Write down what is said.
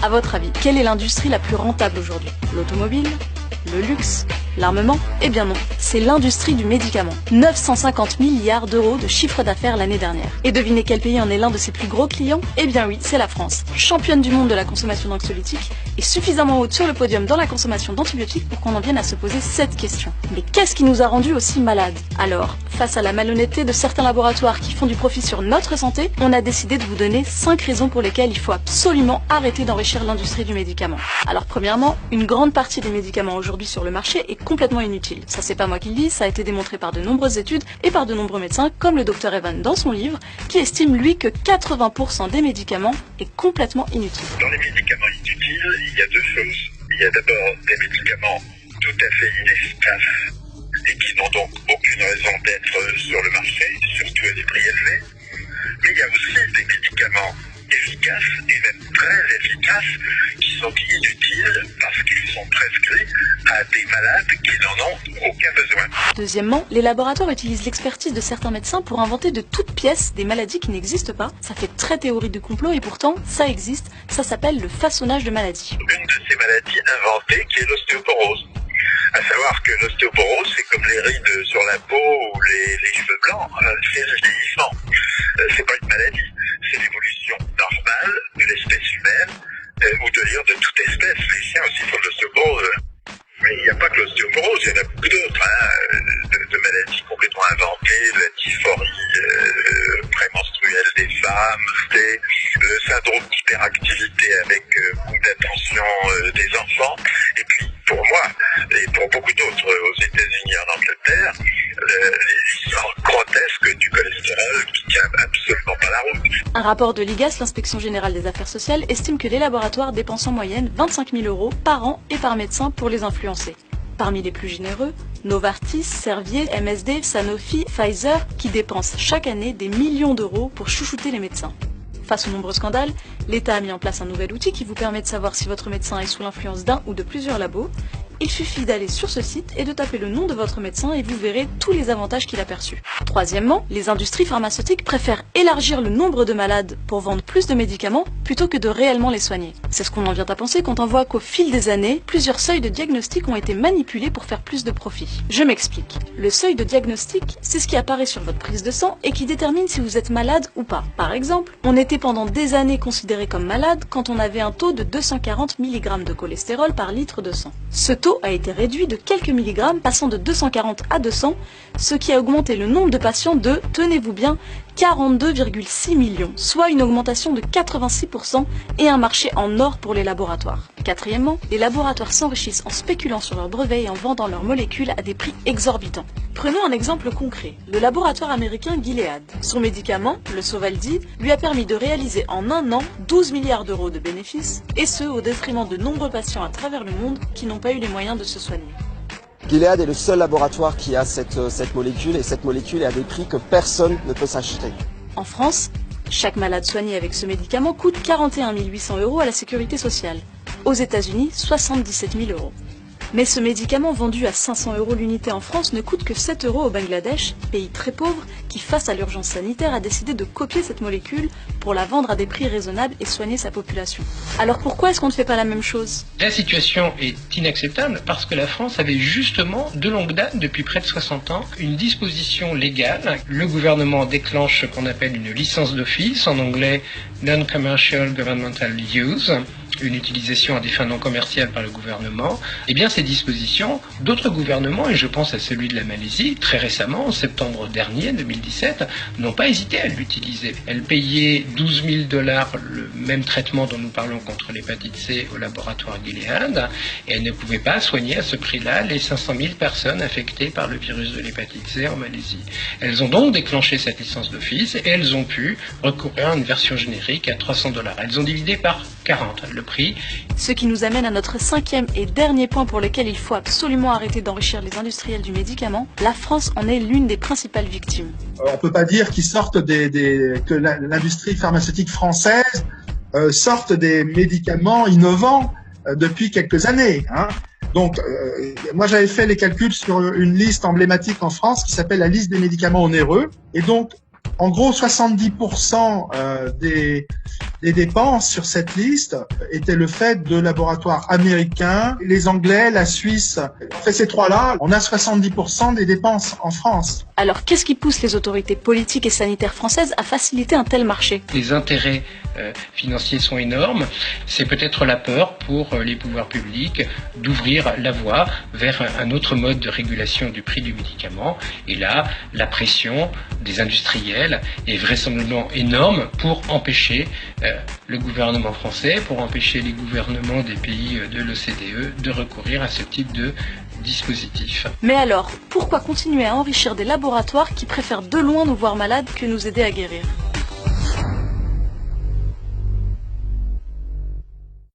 À votre avis, quelle est l'industrie la plus rentable aujourd'hui? L'automobile? Le luxe? L'armement? Eh bien non, c'est l'industrie du médicament. 950 milliards d'euros de chiffre d'affaires l'année dernière. Et devinez quel pays en est l'un de ses plus gros clients? Eh bien oui, c'est la France. Championne du monde de la consommation d'anxiolytiques et suffisamment haute sur le podium dans la consommation d'antibiotiques pour qu'on en vienne à se poser cette question. Mais qu'est-ce qui nous a rendus aussi malades? Alors, face à la malhonnêteté de certains laboratoires qui font du profit sur notre santé, on a décidé de vous donner 5 raisons pour lesquelles il faut absolument arrêter d'enrichir l'industrie du médicament. Alors premièrement, une grande partie des médicaments aujourd'hui sur le marché est complètement inutile. Ça c'est pas moi qui le dis, ça a été démontré par de nombreuses études et par de nombreux médecins comme le Dr Evan dans son livre, qui estime lui que 80% des médicaments est complètement inutile. Dans les médicaments inutiles, il y a deux choses. Il y a d'abord des médicaments tout à fait inefficaces et qui n'ont donc aucune raison d'être sur le marché, surtout à des prix élevés. Mais il y a aussi des médicaments efficaces et même très efficaces qui sont inutiles parce qu'ils sont prescrits à des malades qui n'en ont aucun besoin. Deuxièmement, les laboratoires utilisent l'expertise de certains médecins pour inventer de toutes pièces des maladies qui n'existent pas. Ça fait très théorie du complot et pourtant, ça existe. Ça s'appelle le façonnage de maladies. Une de ces maladies inventées qui est l'ostéoporose. À savoir que l'ostéoporose, c'est comme les rides sur la peau ou les cheveux blancs, c'est le vieillissement. C'est pas une maladie, c'est l'évolution normale de l'espèce humaine, ou de toute espèce. Les chiens aussi font de l'ostéoporose. Mais il n'y a pas que l'ostéoporose, il y en a beaucoup d'autres, de maladies complètement inventées, la dysphorie prémenstruelle des femmes, c'est le syndrome d'hyperactivité avec beaucoup d'attention des enfants, et puis pour moi, et pour beaucoup d'autres aux États-Unis et en Angleterre, les histoires grotesques du cholestérol qui tient absolument pas la route. Un rapport de l'IGAS, l'Inspection Générale des Affaires Sociales, estime que les laboratoires dépensent en moyenne 25 000 € par an et par médecin pour les influencer. Parmi les plus généreux, Novartis, Servier, MSD, Sanofi, Pfizer, qui dépensent chaque année des millions d'euros pour chouchouter les médecins. Face aux nombreux scandales, l'État a mis en place un nouvel outil qui vous permet de savoir si votre médecin est sous l'influence d'un ou de plusieurs labos. Il suffit d'aller sur ce site et de taper le nom de votre médecin et vous verrez tous les avantages qu'il a perçus. Troisièmement, les industries pharmaceutiques préfèrent élargir le nombre de malades pour vendre plus de médicaments plutôt que de réellement les soigner. C'est ce qu'on en vient à penser quand on voit qu'au fil des années, plusieurs seuils de diagnostic ont été manipulés pour faire plus de profit. Je m'explique. Le seuil de diagnostic, c'est ce qui apparaît sur votre prise de sang et qui détermine si vous êtes malade ou pas. Par exemple, on était pendant des années considéré comme malade quand on avait un taux de 240 mg de cholestérol par litre de sang. Ce taux a été réduit de quelques milligrammes, passant de 240 à 200, ce qui a augmenté le nombre de patients de, tenez-vous bien, 42,6 millions, soit une augmentation de 86% et un marché en or pour les laboratoires. Quatrièmement, les laboratoires s'enrichissent en spéculant sur leurs brevets et en vendant leurs molécules à des prix exorbitants. Prenons un exemple concret, le laboratoire américain Gilead. Son médicament, le Sovaldi, lui a permis de réaliser en un an 12 milliards d'euros de bénéfices, et ce au détriment de nombreux patients à travers le monde qui n'ont pas eu les moyens de se soigner. Gilead est le seul laboratoire qui a cette molécule et cette molécule est à des prix que personne ne peut s'acheter. En France, chaque malade soigné avec ce médicament coûte 41 800 € à la sécurité sociale. Aux États-Unis, 77 000 €. Mais ce médicament vendu à 500 € l'unité en France ne coûte que 7 € au Bangladesh, pays très pauvre qui, face à l'urgence sanitaire, a décidé de copier cette molécule pour la vendre à des prix raisonnables et soigner sa population. Alors pourquoi est-ce qu'on ne fait pas la même chose? La situation est inacceptable parce que la France avait justement, de longue date, depuis près de 60 ans, une disposition légale. Le gouvernement déclenche ce qu'on appelle une licence d'office, en anglais Non-Commercial Governmental Use, une utilisation à des fins non commerciales par le gouvernement. Eh bien, ces dispositions, d'autres gouvernements, et je pense à celui de la Malaisie, très récemment, en septembre dernier, 2017, n'ont pas hésité à l'utiliser. Elle payait 12 000 $ le même traitement dont nous parlons contre l'hépatite C au laboratoire Gilead, et elle ne pouvait pas soigner à ce prix-là les 500 000 personnes affectées par le virus de l'hépatite C en Malaisie. Elles ont donc déclenché cette licence d'office et elles ont pu recourir à une version générique à 300 $. Elles ont divisé par 40 le prix. Ce qui nous amène à notre cinquième et dernier point pour lequel il faut absolument arrêter d'enrichir les industriels du médicament. La France en est l'une des principales victimes. On ne peut pas dire qu'ils sortent que l'industrie pharmaceutique française sorte des médicaments innovants depuis quelques années. Donc, moi j'avais fait les calculs sur une liste emblématique en France qui s'appelle la liste des médicaments onéreux. Et donc, En gros, 70% des dépenses sur cette liste étaient le fait de laboratoires américains, les Anglais, la Suisse. En fait, ces trois-là, on a 70% des dépenses en France. Alors, qu'est-ce qui pousse les autorités politiques et sanitaires françaises à faciliter un tel marché? Les intérêts financiers sont énormes. C'est peut-être la peur pour les pouvoirs publics d'ouvrir la voie vers un autre mode de régulation du prix du médicament. Et là, la pression des industriels est vraisemblablement énorme pour empêcher le gouvernement français, pour empêcher les gouvernements des pays de l'OCDE de recourir à ce type de dispositif. Mais alors, pourquoi continuer à enrichir des laboratoires qui préfèrent de loin nous voir malades que nous aider à guérir?